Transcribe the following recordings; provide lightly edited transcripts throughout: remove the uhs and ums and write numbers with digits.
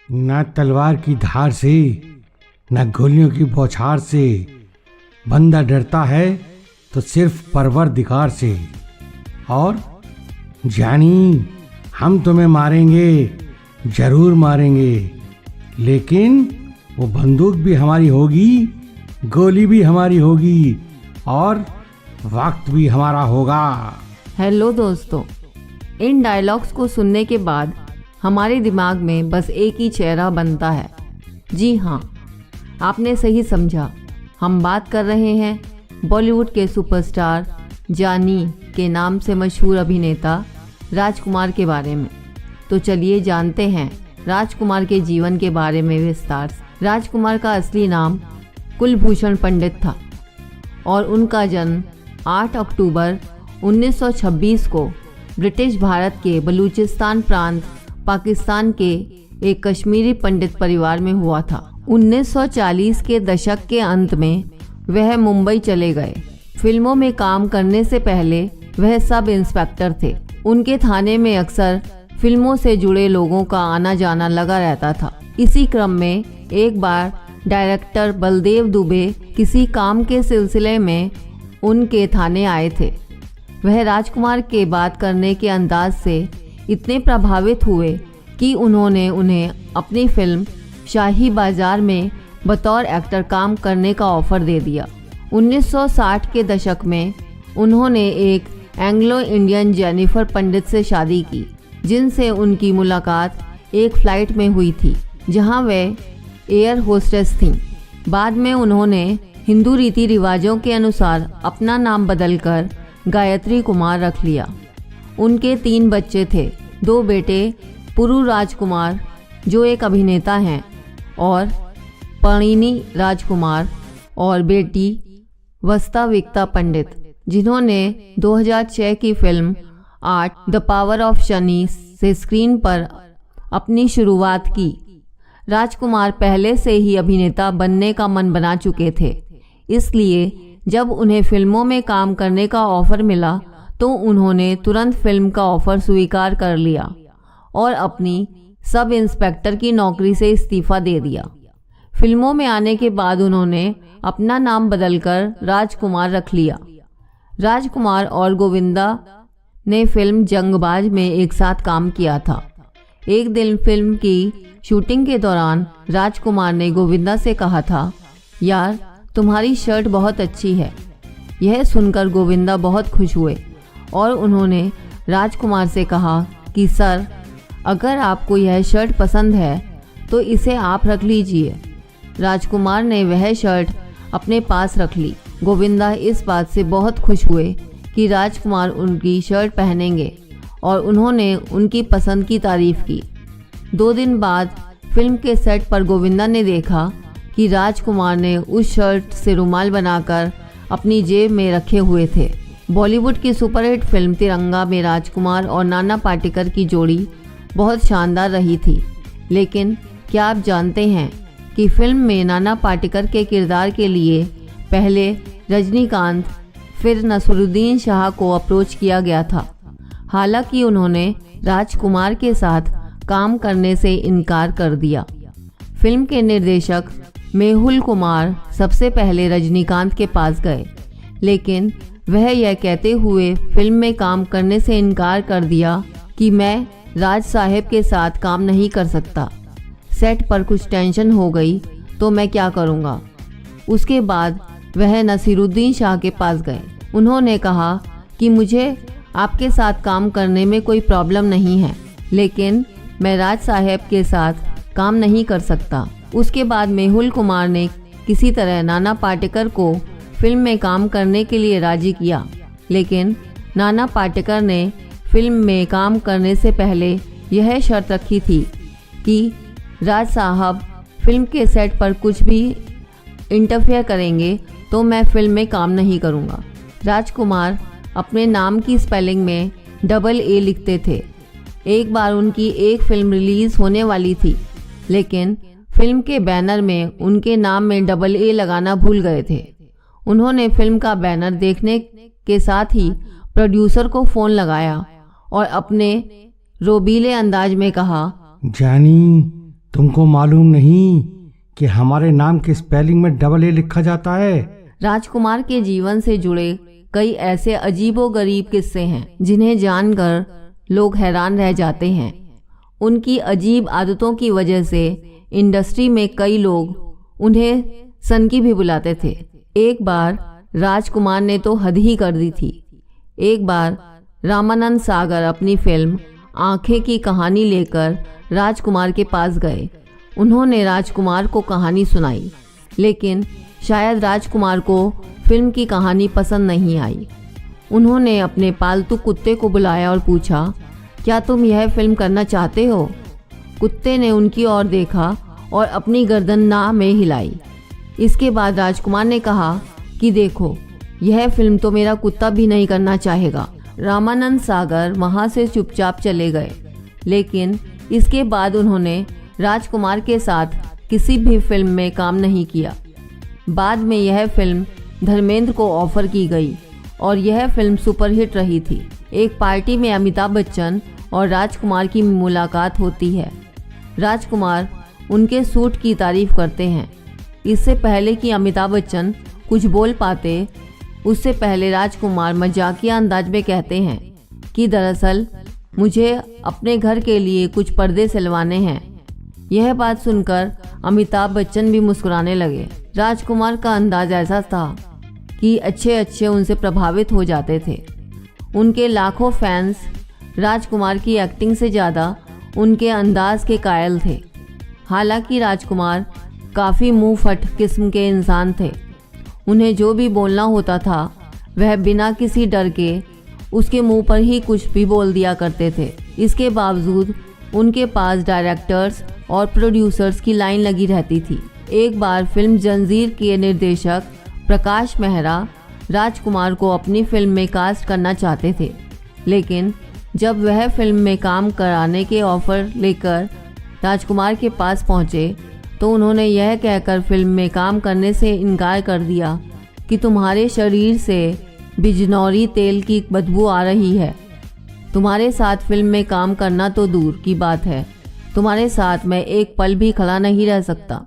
न तलवार की धार से न गोलियों की बौछार से बंदा डरता है तो सिर्फ परवरदिगार से। और जानी, हम तुम्हें मारेंगे, जरूर मारेंगे, लेकिन वो बंदूक भी हमारी होगी, गोली भी हमारी होगी और वक्त भी हमारा होगा। हेलो दोस्तों, इन डायलॉग्स को सुनने के बाद हमारे दिमाग में बस एक ही चेहरा बनता है। जी हाँ, आपने सही समझा। हम बात कर रहे हैं बॉलीवुड के सुपरस्टार जानी के नाम से मशहूर अभिनेता राजकुमार के बारे में। तो चलिए जानते हैं राजकुमार के जीवन के बारे में विस्तार से। राजकुमार का असली नाम कुलभूषण पंडित था और उनका जन्म 8 अक्टूबर 1926 को ब्रिटिश भारत के बलूचिस्तान प्रांत पाकिस्तान के एक कश्मीरी पंडित परिवार में हुआ था। 1940 के दशक के अंत में वह मुंबई चले गए। फिल्मों में काम करने से पहले वह सब इंस्पेक्टर थे। उनके थाने में अक्सर फिल्मों से जुड़े लोगों का आना जाना लगा रहता था। इसी क्रम में एक बार डायरेक्टर बलदेव दुबे किसी काम के सिलसिले में उनके थाने आए थे। वह राजकुमार के बात करने के अंदाज से इतने प्रभावित हुए कि उन्होंने उन्हें अपनी फिल्म शाही बाजार में बतौर एक्टर काम करने का ऑफर दे दिया। 1960 के दशक में उन्होंने एक एंग्लो इंडियन जेनिफर पंडित से शादी की, जिनसे उनकी मुलाकात एक फ्लाइट में हुई थी जहां वे एयर होस्टेस थीं। बाद में उन्होंने हिंदू रीति रिवाजों के अनुसार अपना नाम बदलकर गायत्री कुमार रख लिया। उनके 3 बच्चे थे, 2 बेटे पुरु राजकुमार जो एक अभिनेता हैं और परिणी राजकुमार, और बेटी वास्तविकता पंडित जिन्होंने 2006 की film art the power of Shani से स्क्रीन पर अपनी शुरुआत की। राजकुमार पहले से ही अभिनेता बनने का मन बना चुके थे, इसलिए जब उन्हें फिल्मों में काम करने का ऑफर मिला तो उन्होंने तुरंत फिल्म का ऑफर स्वीकार कर लिया और अपनी सब इंस्पेक्टर की नौकरी से इस्तीफा दे दिया। फिल्मों में आने के बाद उन्होंने अपना नाम बदलकर राजकुमार रख लिया। राजकुमार और गोविंदा ने फिल्म जंगबाज में एक साथ काम किया था। एक दिन फिल्म की शूटिंग के दौरान राजकुमार ने गोविंदा से कहा था, यार तुम्हारी शर्ट बहुत अच्छी है। यह सुनकर गोविंदा बहुत खुश हुए और उन्होंने राजकुमार से कहा कि सर, अगर आपको यह शर्ट पसंद है तो इसे आप रख लीजिए। राजकुमार ने वह शर्ट अपने पास रख ली। गोविंदा इस बात से बहुत खुश हुए कि राजकुमार उनकी शर्ट पहनेंगे और उन्होंने उनकी पसंद की तारीफ की। 2 दिन बाद फिल्म के सेट पर गोविंदा ने देखा कि राजकुमार ने उस शर्ट से रुमाल बनाकर अपनी जेब में रखे हुए थे। बॉलीवुड की सुपरहिट फिल्म तिरंगा में राजकुमार और नाना पाटेकर की जोड़ी बहुत शानदार रही थी, लेकिन क्या आप जानते हैं कि फिल्म में नाना पाटेकर के किरदार के लिए पहले रजनीकांत फिर नसरुद्दीन शाह को अप्रोच किया गया था। हालांकि उन्होंने राजकुमार के साथ काम करने से इनकार कर दिया। फिल्म के निर्देशक मेहुल कुमार सबसे पहले रजनीकांत के पास गए, लेकिन वह यह कहते हुए फिल्म में काम करने से इनकार कर दिया कि मैं राज साहब के साथ काम नहीं कर सकता। सेट पर कुछ टेंशन हो गई तो मैं क्या करूँगा। उसके बाद वह नसीरुद्दीन शाह के पास गए। उन्होंने कहा कि मुझे आपके साथ काम करने में कोई प्रॉब्लम नहीं है, लेकिन मैं राज साहब के साथ काम नहीं कर सकता। उसके बाद मेहुल कुमार ने किसी तरह नाना पाटेकर को फिल्म में काम करने के लिए राजी किया, लेकिन नाना पाटेकर ने फिल्म में काम करने से पहले यह शर्त रखी थी कि राज साहब फिल्म के सेट पर कुछ भी इंटरफेयर करेंगे तो मैं फिल्म में काम नहीं करूँगा। राजकुमार अपने नाम की स्पेलिंग में AA लिखते थे। एक बार उनकी एक फिल्म रिलीज़ होने वाली थी, लेकिन फिल्म के बैनर में उनके नाम में AA लगाना भूल गए थे। उन्होंने फिल्म का बैनर देखने के साथ ही प्रोड्यूसर को फ़ोन लगाया और अपने रोबीले अंदाज में कहा, जानी तुमको मालूम नहीं कि हमारे नाम के स्पेलिंग में डबल ए लिखा जाता है? राजकुमार के जीवन से जुड़े कई ऐसे अजीबोगरीब किस्से हैं जिन्हें जानकर लोग हैरान रह जाते हैं। उनकी अजीब आदतों की वजह से इंडस्ट्री में कई लोग उन्हें सनकी भी बुलाते थे। एक बार राजकुमार ने तो हद ही कर दी थी। एक बार रामानंद सागर अपनी फिल्म आंखें की कहानी लेकर राजकुमार के पास गए। उन्होंने राजकुमार को कहानी सुनाई, लेकिन शायद राजकुमार को फिल्म की कहानी पसंद नहीं आई। उन्होंने अपने पालतू कुत्ते को बुलाया और पूछा, क्या तुम यह फिल्म करना चाहते हो? कुत्ते ने उनकी ओर देखा और अपनी गर्दन ना में हिलाई। इसके बाद राजकुमार ने कहा कि देखो, यह फिल्म तो मेरा कुत्ता भी नहीं करना चाहेगा। रामानंद सागर वहाँ से चुपचाप चले गए, लेकिन इसके बाद उन्होंने राजकुमार के साथ किसी भी फिल्म में काम नहीं किया। बाद में यह फिल्म धर्मेंद्र को ऑफर की गई और यह फिल्म सुपरहिट रही थी। एक पार्टी में अमिताभ बच्चन और राजकुमार की मुलाकात होती है। राजकुमार उनके सूट की तारीफ करते हैं। इससे पहले कि अमिताभ बच्चन कुछ बोल पाते, उससे पहले राजकुमार मजाकिया अंदाज में कहते हैं कि दरअसल मुझे अपने घर के लिए कुछ पर्दे सिलवाने हैं। यह बात सुनकर अमिताभ बच्चन भी मुस्कुराने लगे। राजकुमार का अंदाज ऐसा था कि अच्छे उनसे प्रभावित हो जाते थे। उनके लाखों फैंस राजकुमार की एक्टिंग से ज़्यादा उनके अंदाज के कायल थे। हालांकि राजकुमार काफ़ी मुंह फट किस्म के इंसान थे। उन्हें जो भी बोलना होता था वह बिना किसी डर के उसके मुंह पर ही कुछ भी बोल दिया करते थे। इसके बावजूद उनके पास डायरेक्टर्स और प्रोड्यूसर्स की लाइन लगी रहती थी। एक बार फिल्म जंजीर के निर्देशक प्रकाश मेहरा राजकुमार को अपनी फिल्म में कास्ट करना चाहते थे, लेकिन जब वह फिल्म में काम कराने के ऑफर लेकर राजकुमार के पास पहुंचे तो उन्होंने यह कहकर फिल्म में काम करने से इनकार कर दिया कि तुम्हारे शरीर से बिजनौरी तेल की बदबू आ रही है। तुम्हारे साथ फिल्म में काम करना तो दूर की बात है, तुम्हारे साथ मैं एक पल भी खड़ा नहीं रह सकता।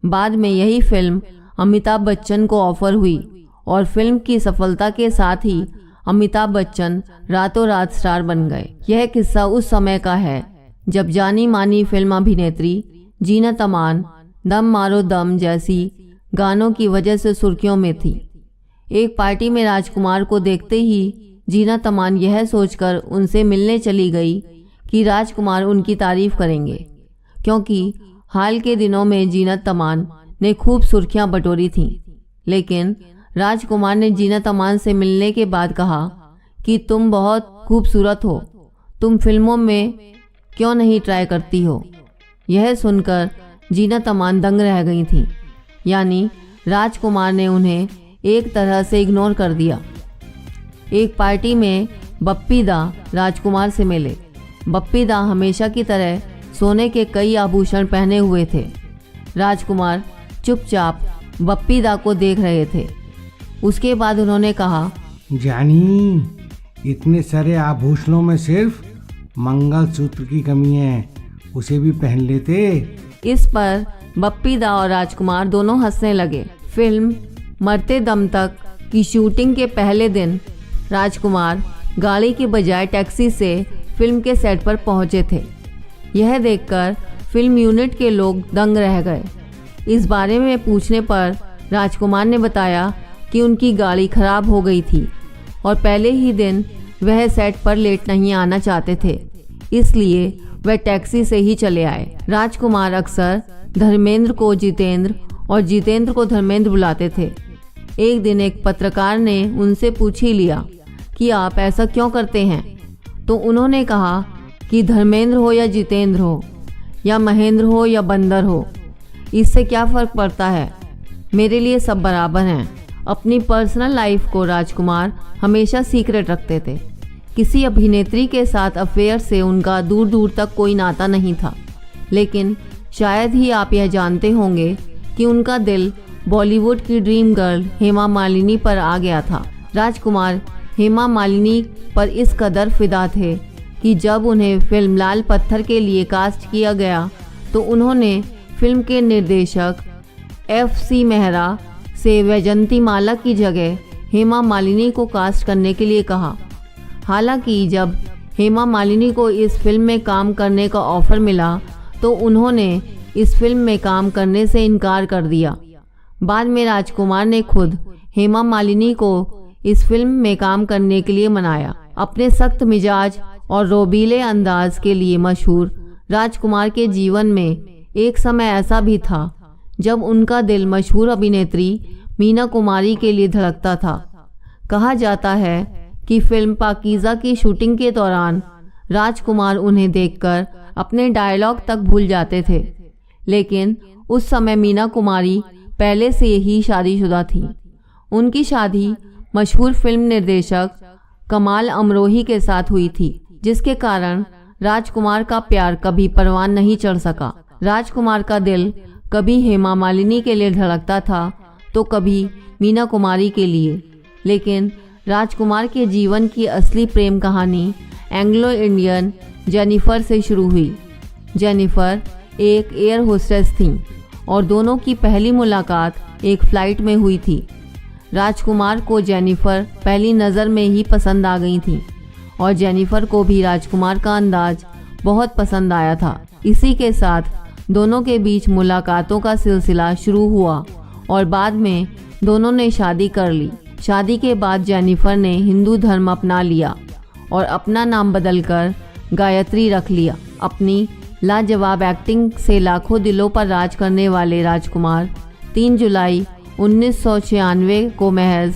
बाद में यही फिल्म अमिताभ बच्चन को ऑफर हुई और फिल्म की सफलता के साथ ही अमिताभ बच्चन रातों रात स्टार बन गए। यह किस्सा उस समय का है जब जानी मानी फिल्म अभिनेत्री जीनत अमान दम मारो दम जैसी गानों की वजह से सुर्खियों में थी। एक पार्टी में राजकुमार को देखते ही जीनत अमान यह सोचकर उनसे मिलने चली गई कि राजकुमार उनकी तारीफ करेंगे, क्योंकि हाल के दिनों में जीनत अमान ने खूब सुर्खियां बटोरी थीं। लेकिन राजकुमार ने जीनत अमान से मिलने के बाद कहा कि तुम बहुत खूबसूरत हो, तुम फिल्मों में क्यों नहीं ट्राई करती हो? यह सुनकर जीनत अमान दंग रह गई थीं, यानी राजकुमार ने उन्हें एक तरह से इग्नोर कर दिया। एक पार्टी में बप्पी दा राजकुमार से मिले। बप्पी दा हमेशा की तरह सोने के कई आभूषण पहने हुए थे। राजकुमार चुपचाप बप्पी दा को देख रहे थे। उसके बाद उन्होंने कहा, जानी, इतने सारे आभूषणों में सिर्फ मंगलसूत्र की कमी है, उसे भी पहन लेते। इस पर बप्पी दा और राजकुमार दोनों हंसने लगे। फिल्म मरते दम तक की शूटिंग के पहले दिन राजकुमार गाड़ी के बजाय टैक्सी से फिल्म के सेट पर पहुंचे थे। यह देखकर फिल्म यूनिट के लोग दंग रह गए। इस बारे में पूछने पर राजकुमार ने बताया कि उनकी गाड़ी खराब हो गई थी और पहले ही दिन वह सेट पर लेट नहीं आना चाहते थे, इसलिए वह टैक्सी से ही चले आए। राजकुमार अक्सर धर्मेंद्र को जितेंद्र और जितेंद्र को धर्मेंद्र बुलाते थे। एक दिन एक पत्रकार ने उनसे पूछ ही लिया कि आप ऐसा क्यों करते हैं, तो उन्होंने कहा कि धर्मेंद्र हो या जितेंद्र हो या महेंद्र हो या बंदर हो, इससे क्या फ़र्क पड़ता है, मेरे लिए सब बराबर हैं। अपनी पर्सनल लाइफ को राजकुमार हमेशा सीक्रेट रखते थे। किसी अभिनेत्री के साथ अफेयर से उनका दूर दूर तक कोई नाता नहीं था, लेकिन शायद ही आप यह जानते होंगे कि उनका दिल बॉलीवुड की ड्रीम गर्ल हेमा मालिनी पर आ गया था। राजकुमार हेमा मालिनी पर इस कदर फिदा थे कि जब उन्हें फिल्म लाल पत्थर के लिए कास्ट किया गया तो उन्होंने फिल्म के निर्देशक FC मेहरा से वैजंती माला की जगह हेमा मालिनी को कास्ट करने के लिए कहा। हालांकि जब हेमा मालिनी को इस फिल्म में काम करने का ऑफर मिला तो उन्होंने इस फिल्म में काम करने से इनकार कर दिया। बाद में राजकुमार ने खुद हेमा मालिनी को इस फिल्म में काम करने के लिए मनाया। अपने सख्त मिजाज और रोबीले अंदाज के लिए मशहूर राजकुमार के जीवन में एक समय ऐसा भी था जब उनका दिल मशहूर अभिनेत्री मीना कुमारी के लिए धड़कता था। कहा जाता है कि फिल्म पाकीज़ा की शूटिंग के दौरान राजकुमार उन्हें देखकर अपने डायलॉग तक भूल जाते थे, लेकिन उस समय मीना कुमारी पहले से ही शादीशुदा थी। उनकी शादी मशहूर फिल्म निर्देशक कमाल अमरोही के साथ हुई थी, जिसके कारण राजकुमार का प्यार कभी परवान नहीं चढ़ सका। राजकुमार का दिल कभी हेमा मालिनी के लिए धड़कता था तो कभी मीना कुमारी के लिए, लेकिन राजकुमार के जीवन की असली प्रेम कहानी एंग्लो इंडियन जेनिफर से शुरू हुई। जेनिफर एक एयर होस्टेस थीं और दोनों की पहली मुलाकात एक फ़्लाइट में हुई थी। राजकुमार को जेनिफर पहली नज़र में ही पसंद आ गई थी और जेनिफर को भी राजकुमार का अंदाज बहुत पसंद आया था। इसी के साथ दोनों के बीच मुलाकातों का सिलसिला शुरू हुआ और बाद में दोनों ने शादी कर ली। शादी के बाद जेनिफर ने हिंदू धर्म अपना लिया और अपना नाम बदलकर गायत्री रख लिया। अपनी लाजवाब एक्टिंग से लाखों दिलों पर राज करने वाले राजकुमार 3 जुलाई 1996 को महज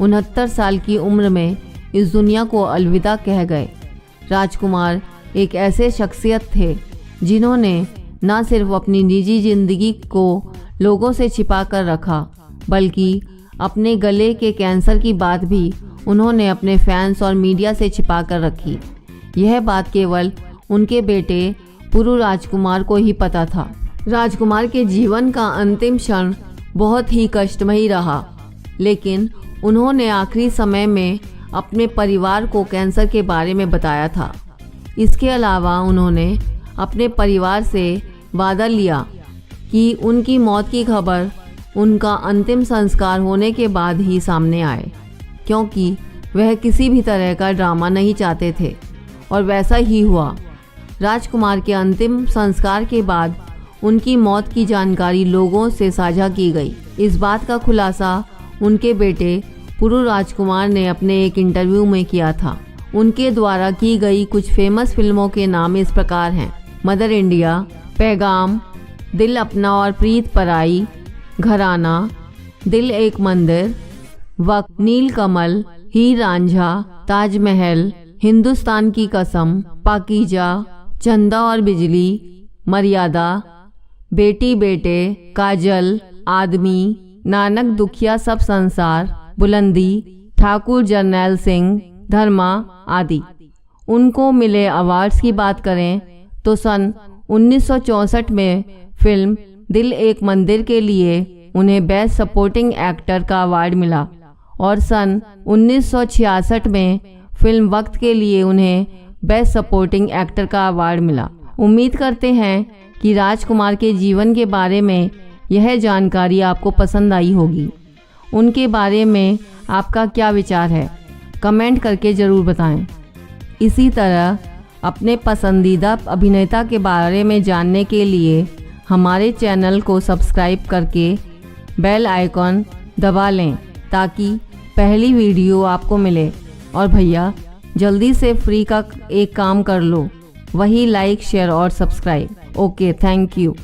69 साल की उम्र में इस दुनिया को अलविदा कह गए। राजकुमार एक ऐसे शख्सियत थे जिन्होंने न सिर्फ अपनी निजी जिंदगी को लोगों से छिपा कर रखा, बल्कि अपने गले के कैंसर की बात भी उन्होंने अपने फैंस और मीडिया से छिपा कर रखी। यह बात केवल उनके बेटे पुरु राजकुमार को ही पता था। राजकुमार के जीवन का अंतिम क्षण बहुत ही कष्टमयी रहा, लेकिन उन्होंने आखिरी समय में अपने परिवार को कैंसर के बारे में बताया था। इसके अलावा उन्होंने अपने परिवार से वादा लिया कि उनकी मौत की खबर उनका अंतिम संस्कार होने के बाद ही सामने आए, क्योंकि वह किसी भी तरह का ड्रामा नहीं चाहते थे, और वैसा ही हुआ। राजकुमार के अंतिम संस्कार के बाद उनकी मौत की जानकारी लोगों से साझा की गई। इस बात का खुलासा उनके बेटे पुरु राजकुमार ने अपने एक इंटरव्यू में किया था। उनके द्वारा की गई कुछ फेमस फिल्मों के नाम इस प्रकार हैं: मदर इंडिया, पैगाम, दिल अपना और प्रीत पराई, घराना, दिल एक मंदिर, वक्त, नीलकमल, हीर रांझा, ताजमहल, हिंदुस्तान की कसम, पाकीजा, चंदा और बिजली, मर्यादा, बेटी बेटे, काजल, आदमी, नानक दुखिया सब संसार, बुलंदी, ठाकुर जरनैल सिंह, धर्मा आदि। उनको मिले अवार्ड्स की बात करें तो सन 1964 में फिल्म दिल एक मंदिर के लिए उन्हें बेस्ट सपोर्टिंग एक्टर का अवार्ड मिला और सन 1966 में फिल्म वक्त के लिए उन्हें बेस्ट सपोर्टिंग एक्टर का अवार्ड मिला। उम्मीद करते हैं कि राजकुमार के जीवन के बारे में यह जानकारी आपको पसंद आई होगी। उनके बारे में आपका क्या विचार है, कमेंट करके ज़रूर बताएं। इसी तरह अपने पसंदीदा अभिनेता के बारे में जानने के लिए हमारे चैनल को सब्सक्राइब करके बेल आइकॉन दबा लें ताकि पहली वीडियो आपको मिले। और भैया जल्दी से फ्री का एक काम कर लो, वही लाइक, शेयर और सब्सक्राइब। Okay, thank you.